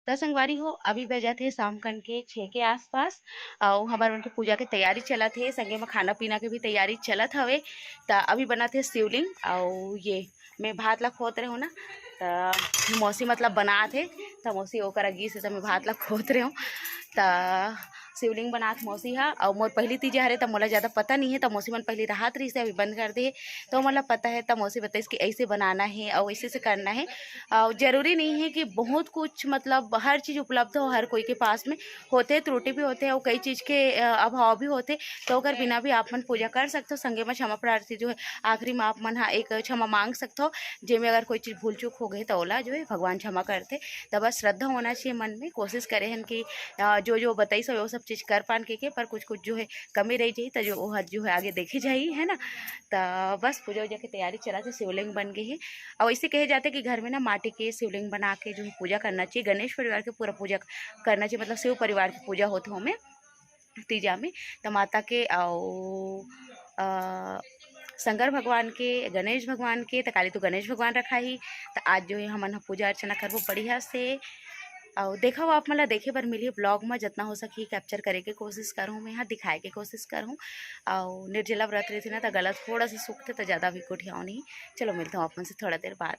त संगवारी हो अभी बजा थे शाम कन के 6 के आसपास अउ हमर मन के पूजा के तैयारी चलत हे, संगे में खाना पीना के भी तैयारी चलत हवे। त अभी बनत हे शिवलिंग अउ ये मैं भात ला खोत रहे हो ना, त मौसी मतलब बनात हे, त मौसी ओकर गिस हे, त मैं भात ला खोत रहे हो। त शिवलिंग बनात मौसी हा और मोर पहली तीजा हरे, त मोला ज़्यादा पता नहीं है। त मौसी मन पहले राहत रही से अभी बंद कर दे हे, तो मोला पता है। त मौसी बताइस कि ऐसे बनाना है और ऐसे से करना है। और ज़रूरी नहीं है कि बहुत कुछ मतलब हर चीज़ उपलब्ध हो हर कोई के पास में, होते त्रुटि भी होते और कई चीज़ के अभाव भी होते। तो ओकर बिना भी आप मन पूजा कर सकते हो। संगे में क्षमा प्रार्थी जो है आखिरी में आप मन हा एक क्षमा मांग सकते हो, जेमें अगर कोई चीज़ भूल चूक हो गई तो ओला जो है भगवान क्षमा करते। तो बस श्रद्धा होना चाहिए मन में, कोशिश करें हन कि जो जो बताइस वो सब चीज़ कर पान के पर कुछ कुछ जो है कमी रह जाई तो जो वो जो है आगे देखे जाई, है ना। तो बस पूजा वूजा की तैयारी चला थे, शिवलिंग बन गई है। और ऐसे कहे जाते कि घर में ना माटी के शिवलिंग बना के जो है पूजा करना चाहिए। गणेश परिवार की पूरा पूजा करना चाहिए, मतलब शिव परिवार की पूजा होती हमें तीजा में। तो माता के शंकर भगवान के, गणेश भगवान के, तो काली तो गणेश भगवान रखा ही। तो आज जो है हमन पूजा अर्चना करबो बढ़िया से। और देखो आप मतलब देखे बर मिली ब्लॉग में जितना हो सकी कैप्चर करे के कोशिश करूँ, मैं यहाँ दिखाए के कोशिश करूँ। और निर्जला व्रत रही थी ना, तो गला थोड़ा सा सूखते तो ज़्यादा भी कोठियाओ नहीं। चलो मिलता हूँ अपन से थोड़ा देर बाद।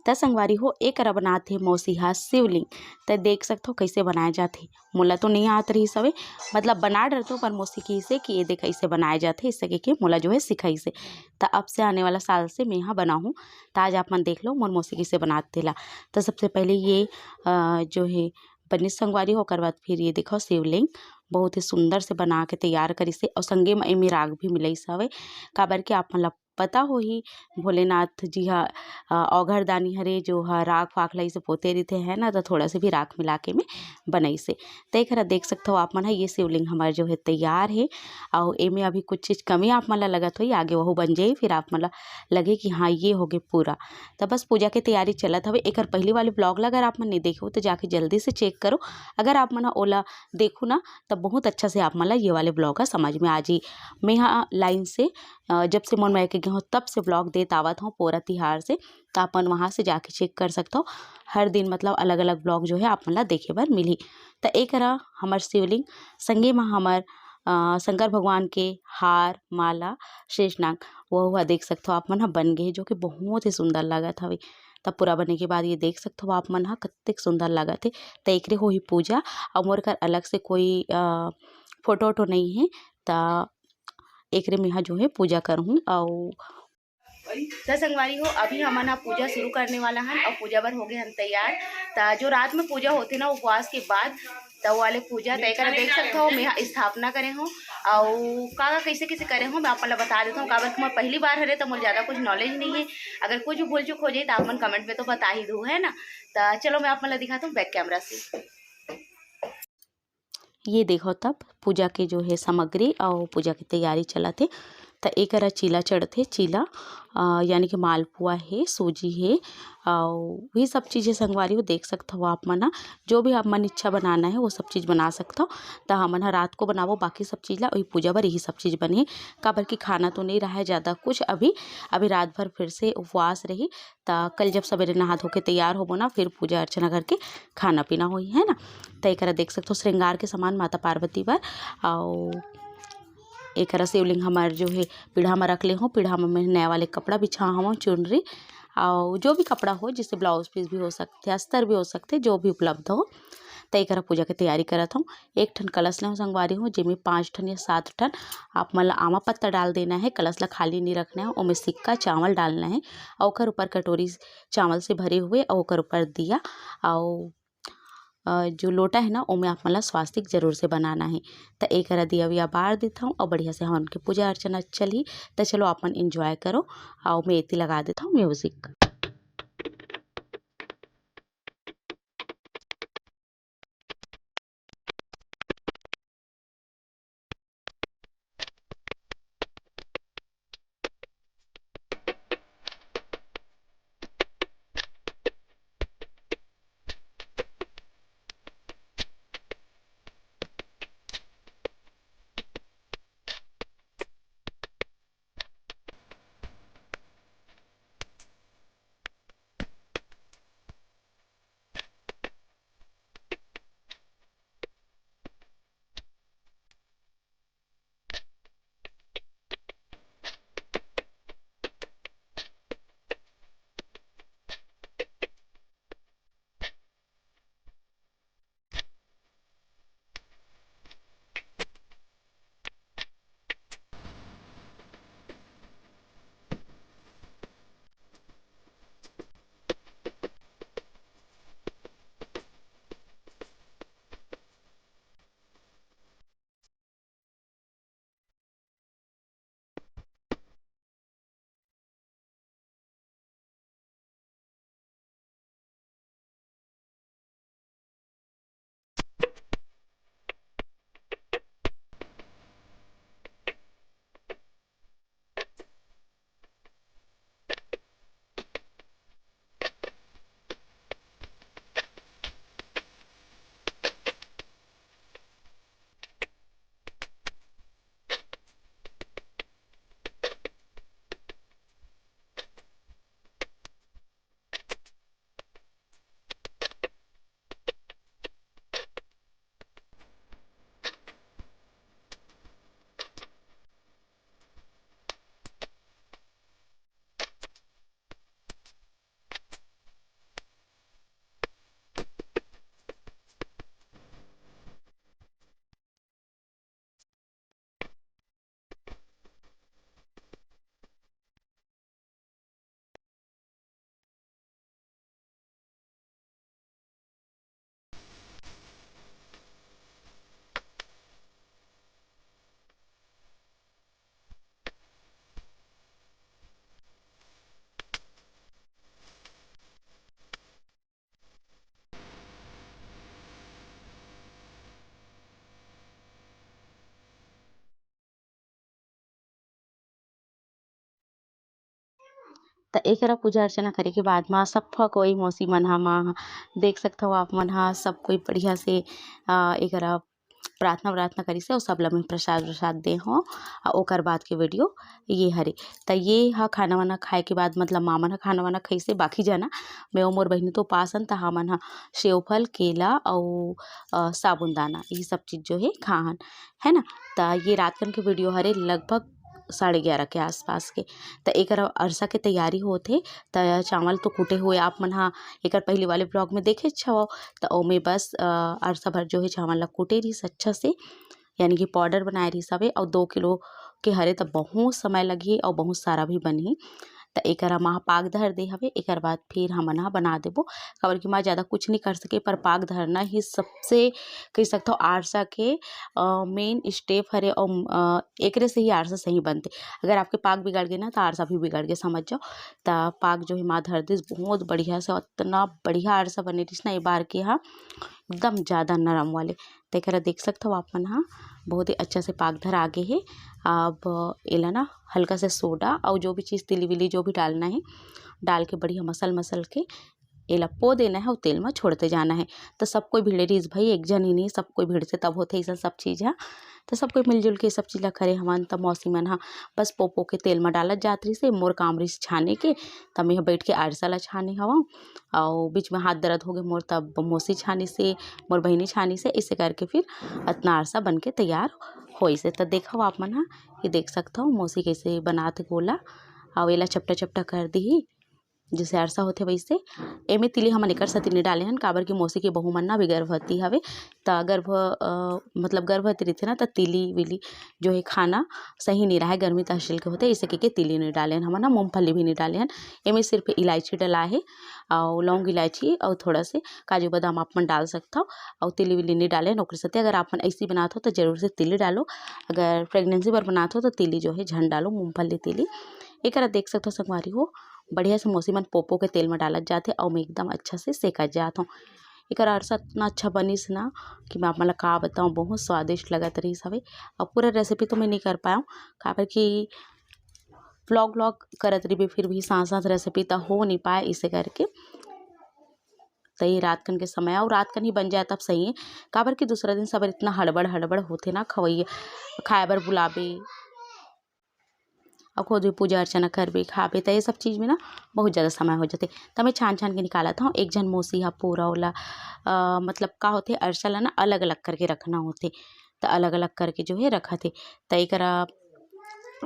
त संगवारी हो एक बनात हे मौसी हा शिवलिंग। त देख सकते हो कैसे बनाए जाते। मोला तो नहीं आत रही सवे, मतलब बना डरते पर मौसी की से कि ये देख ऐसे बनाए जाते, इससे के मोला जो है सिखाई से। त अब से आने वाला साल से मैं यहाँ बनाऊँ। त आज आप मन देख लो मोर मौसी कैसे बनाते ला। तो सबसे पहले ये जो है बनी संगवारी होकर बाद फिर ये देखो शिवलिंग बहुत ही सुंदर से बना के तैयार करी से। और संगे में एमे राग भी मिलई हवे, काबर के आप मन ला पता हो ही भोलेनाथ जी हा औघरदानी हरे जो हा राख फाख लाई से पोते रहिथे, है ना। तो थोड़ा से भी राख मिला के में बनई से। तो एक देख सकते हो आप मन है ये शिवलिंग हमारे जो है तैयार है। और एमे अभी कुछ चीज़ कमी आप मन ला लगत हो, आगे वह बन जाई, फिर आप मन ला लगे कि हाँ ये हो गए पूरा। तो बस पूजा की तैयारी चलत हवे। एक पहली वाले ब्लॉग ला अगर आप मन नहीं देखो तो जाके जल्दी से चेक करो। अगर आप मन ओला देखो ना तब बहुत अच्छा से आप मन ला ये वाले ब्लॉग का समझ में आ जी। मैं यहाँ लाइन से जब से मन मैके गए हो तब से ब्लॉग देत आवत हूँ पूरा तिहार से। तो अपन वहाँ से जाके चेक कर सकते हो। हर दिन मतलब अलग अलग ब्लॉग जो है आप मन ला देखे बर मिली। तो एक हमार शिवलिंग संगे में हमार शंकर भगवान के हार माला शेषनाग वो हुआ देख सकते हो आप मन ह बन गए, जो कि बहुत ही सुंदर लागत हवे। तब पूरा बने के बाद ये देख सकते हो आप मन ह कतेक सुंदर लागत है। तो एकरे हो ही पूजा। और मोर कर अलग से कोई फोटो वोटो नहीं है। तो एकरे में यहाँ जो है पूजा करूँ। और तो संगवारी हो अभी हमन पूजा शुरू करने वाला हन और पूजा बर हो गए हम तैयार। तो जो रात में पूजा होती ना उपवास के बाद, तो वाले पूजा तय कर देख सकते हो मैं स्थापना करे हूँ। और का कैसे कैसे करे हूँ मैं आप मतलब बता देता हूँ। काबर कि मैं पहली बार हरे तो मुझे ज़्यादा कुछ नॉलेज नहीं है। अगर कुछ भूल चुक हो जाए तो आप मन कमेंट में तो बता ही दो, है ना। तो चलो मैं आप मतलब दिखाता हूँ बैक कैमरा से। ये देखो तब पूजा के जो है सामग्री और पूजा की तैयारी चला थे। तो एक चीला चढ़ते चीला यानी कि मालपुआ है, सूजी है और वही सब चीज़ें संगवारी हो देख सकते हो आप मन जो भी आप मन इच्छा बनाना है वो सब चीज़ बना सकता हो। तो हमन रात को बनावो बाकी सब चीज़ ला, वही पूजा बर यही सब चीज़ बने। काबर की खाना तो नहीं रहा है ज़्यादा कुछ अभी अभी रात भर फिर से उपवास रही। तो कल जब सवेरे नहा धो के तैयार होबो ना फिर पूजा अर्चना करके खाना पीना होई, है ना। तो एक देख सकते हो श्रृंगार के समान माता पार्वती बर। और एक शिवलिंग हमारे जो है पीढ़ा में रख ले हो। पीढ़ा में मैं नया वाले कपड़ा बिछा हूँ, चुनरी और जो भी कपड़ा हो जिससे ब्लाउज पीस भी हो सकते, अस्तर भी हो सकते, जो भी उपलब्ध हो। तो एक पूजा की तैयारी करत हूँ। एक ठन कलश ले संगवारी हूँ जिसमें 5 ठन या 7 ठन आप मतलब आमा पत्ता डाल देना है। कलश ला खाली नहीं रखना है, उसमें सिक्का चावल डालना है और ओकर ऊपर कटोरी चावल से भरे हुए और ओकर ऊपर दिया। और जो लोटा है ना ओमें आप मतलब स्वास्तिक जरूर से बनाना है। तो एक दिया विया बार देता हूँ और बढ़िया से हम उनकी पूजा अर्चना चली। तो चलो अपन इंजॉय करो। और मैं इतनी लगा देता हूँ म्यूजिक। त एकरा पूजा अर्चना करे के बाद मा सफ्फा कोई मौसी मन ह मा देख सकथव आप मन ह सब कोई बढ़िया से एकरा प्रार्थना करिस हे अउ सब ला मैं प्रसाद वरसाद दे हव। ओकर बाद के वीडियो ये हरे। त ये ह खाना वाना खाए के बाद मतलब माँ मन ह खाना वाना खाइसे, बाकी जना मैं अउ मोर बहिनी तो उपास हन, त हमन ह सेव फल, केला अउ साबूनदाना ये सब चीज़ जो है खाहन, है ना। त ये रात कन के वीडियो हरे लगभग 11:30 के आसपास के। त एकरा अरसा के तैयारी होथे। त चावल तो कूटे हुए आप मन ह एकर पहले वाले ब्लॉग में देखेच हवव। त ओमे बस अरसा भर जो है चावल ला कूटे रहिस अच्छा से, यानी कि पाउडर बनाए रहिस हवे। अउ 2 किलो के हरे त बहुत समय लगही अउ बहुत सारा भी बनही। त एकरा मा पाग धर दे हवे। एकर बाद फिर हमन ह बना देबो, काबर की माँ ज़्यादा कुछ नहीं कर सके, पर पाग धरना ही सबसे कह सकथव आरसा के मेन स्टेप हरे। और एकरे से ही आरसा सही बनथे। अगर आपके पाग बिगड़ गए ना तो आरसा भी बिगड़ गए समझ जाओ। त पाग जो है माँ धर दिस बहुत बढ़िया से, इतना बढ़िया आरसा बने रहिस ना ए बार के ह एकदम ज़्यादा नरम वाले। त एकरा देख सकथव आप मन ह बहुत ही अच्छा से पाग धर आगे है। अब एला ना हल्का से सोडा और जो भी चीज़ तिली विली जो भी डालना है डाल के बढ़िया मसल के एला पो देना है और तेल में छोड़ते जाना है। तो सब कोई भिड़े रहिस भाई, एक जन ही नहीं सब कोई भिड़ते तब होते ऐसा सब चीज़ है। तो सब कोई मिलजुल के सब चीज़ ला करे हमन। तब मौसी मन ह बस पो के तेल में डालत जात रहिस। मोर काम रहिस छाने के, तब मैं बैठ के आरसा ला छाने हव। और बीच में हाथ दर्द हो गए मोर, तब मौसी छानी से मोर बहिनी छानी से, इसे करके फिर इतना आरसा बन के तैयार होइसे। तो देखो आप मन ह ये देख सकथव मौसी कैसे बनात गोला और एला चपटा चपटा कर दिही जैसे अरसा होथे वैसे। एमे तिली हमन एकर सेती नहीं डाले हन, काबर की मौसी के बहू मन ना भी गर्भवती हवे। त मतलब गर्भवती रहिथे ना, त तिली विली जो है खाना सही नहीं रहा, गर्मी तहसील के होते, इसे के तिली नहीं डाले हन हमन। मूंगफली भी नहीं डाले हन। एमे सिर्फ इलायची डला है और लौंग इलायची और थोड़ा से काजू बादाम आप मन डाल सकथव। और तिली विली नहीं डाले हन ओकर सेती। अगर आप मन ऐसी बनात हो तो जरूर से तिली डालो। अगर प्रेगनेंसी बर बनात हो तो तिली जो है झन डालो, मूंगफली तिली। एकरा देख सकथव संगवारी हो बढ़िया से मौसी मन पो के तेल में डालत जाथे और मैं एकदम अच्छा से सेकत जात हूँ। एकर अरसा इतना अच्छा बनिस ना कि मैं आप मन ला का बताऊँ, बहुत स्वादिष्ट लगत रहिस हवे। और पूरा रेसिपी तो मैं नहीं कर पाया, काबर की व्लॉग करत रही फिर भी साथ रेसिपी तो हो नहीं पाए, इसे करके। तो ये रात कन के समय और रात कन ही बन जाए तब सही है, काबर की दूसरा दिन सब इतना हड़बड़ होथे ना खवैया खाए बर बुलाबे और खुद भी पूजा अर्चना करबे खाबे। तो ये सब चीज़ में ना बहुत ज़्यादा समय हो जाते। तो मैं छान के निकालत हूँ। एक जन मौसी हा पूरा ओला मतलब का होथे अरसा ला ना अलग अलग करके रखना होथे। तो अलग अलग करके जो है रखा थे। तो एकरा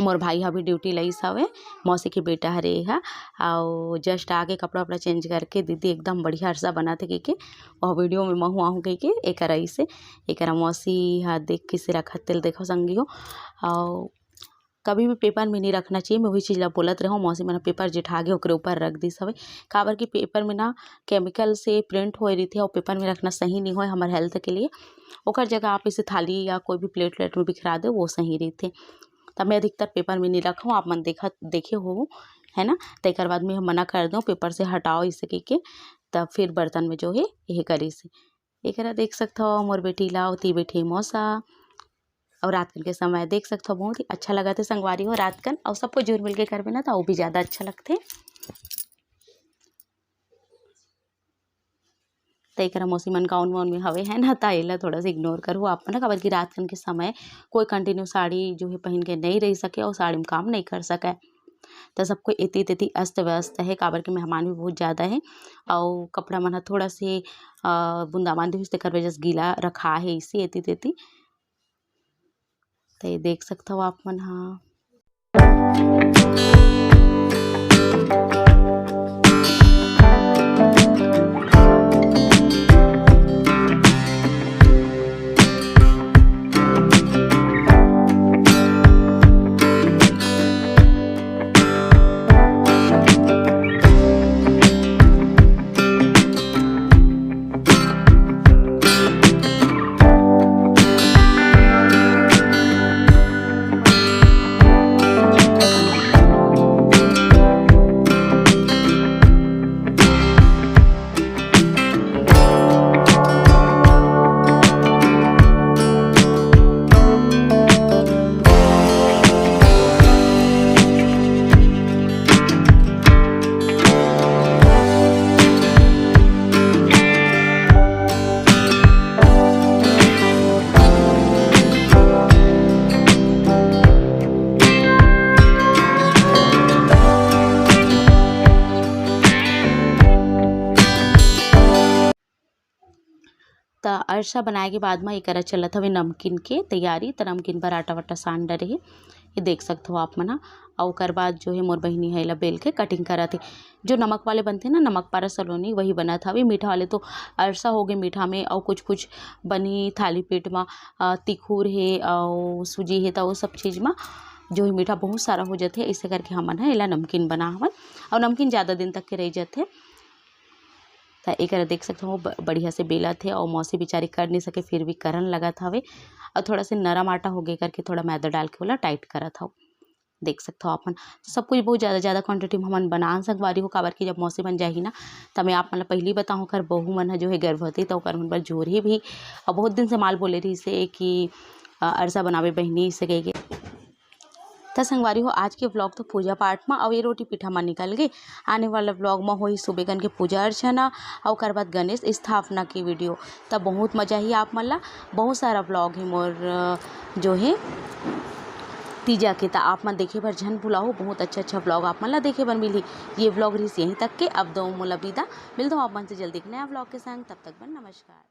मोर भाई हा भी ड्यूटी लईस हवे, मौसी के बेटा हरे हा। और जस्ट आके कपड़ा वपड़ा चेंज करके दीदी एकदम बढ़िया अरसा बनाते कह और वीडियो में महू आहू कह के एकरा ऐसे एकरा मौसी हा देख के से रखत तेल देखो संगी हो। और कभी भी पेपर में नहीं रखना चाहिए। मैं वही चीज़ ला बोलत रहूँ, मौसी मन पेपर जेठागे ओकरे ऊपर रख दिस हवे, काबर की पेपर में ना केमिकल से प्रिंट होए रहिथे और पेपर में रखना सही नहीं होए हमारे हेल्थ के लिए। ओकर जगह आप इसे थाली या कोई भी प्लेट में बिखरा दे वो सही रहते। तब मैं अधिकतर पेपर में नहीं रखूँ, आप मन देखे हो है ना। तो एक बाद में मना कर दूँ पेपर से हटाओ इसे के तब फिर बर्तन में जो है यही करी से। एक देख सकते हो मोर बेटी ला ती बैठी मौसा और रात कन के समय देख सकते हो बहुत ही अच्छा लगा थे संगवारी हो रात कन। और सबको जुड़ मिल के करबे ना तो वो भी ज़्यादा अच्छा लगते। तो एक मौसी मन गाउन वाउन में हवे है ना, तो एला थोड़ा सा इग्नोर करो आप ना, काबर की रात कन के समय कोई कंटिन्यू साड़ी जो है पहन के नहीं रह सके और साड़ी में काम नहीं कर सके। तो सबको इति तिथि अस्त व्यस्त है, काबर के मेहमान भी बहुत ज़्यादा है। और कपड़ा मन थोड़ा से बूंदाबांदी हुई तेकर वजह से गीला रखा है इसी इति तिथि। तो ये देख सकते हो आप मन अरसा बनाए के बाद में एकरा चलत हवे नमकीन के तैयारी। त नमकीन बर आटा वाटा सान डरे हे, ये देख सकते हो आप मन ह। अउ ओकर बाद जो है मोर बहिनी ह एला बेल के कटिंग करत हे। जो नमक वाले बनथे ना, नमक पारा सलोनी, वही बनत हवे। मीठा वाले तो अरसा हो गए मीठा में, अउ कुछ कुछ बनी थाली पीठ में तिखुर हे अउ सूजी हे, त वो सब चीज़ में जो है मीठा बहुत सारा हो जाथे। ऐसे करके हमन ह एला नमकीन बनावन, और नमकीन ज़्यादा दिन तक के रह जाथे। त एकरा देख सकते हो बढ़िया से बेलत हे, और मौसी बेचारी कर नहीं सके फिर भी करन लगत हवे। और थोड़ा से नरम आटा हो गए करके थोड़ा मैदा डाल के ओला टाइट करत हव। देख सकते हो आप मन। सब कुछ बहुत ज़्यादा क्वांटिटी में हमन बना संगवारी हो, काबर की जब मौसी बन जाही ना, त मैं आप मन ला पहली बताऊँ ओकर बहू मन ह जो है गर्भवती, त ओकर मन बर जोरही भी। और बहुत दिन से माल बोले रही से कि अरसा बनावे बहिनी से कहिके। त संगवारी हो आज के व्लॉग तो पूजा पाठ में और ये रोटी पीठा में निकल गई। आने वाला व्लॉग में होई सुबेगन के पूजा अर्चना और ओकर बाद गणेश स्थापना की वीडियो। तब बहुत मजा ही आप मन ला। बहुत सारा व्लॉग है मोर जो है तीजा के, त आप मन देखे बर झन भुलाओ। बहुत अच्छा व्लॉग आप मन ला देखे बर मिली। ये व्लॉग रही यहीं तक के। अब दो मोला विदा, मिलता हूँ आप मन से जल्दी एक नया व्लॉग के संग। तब तक बर नमस्कार।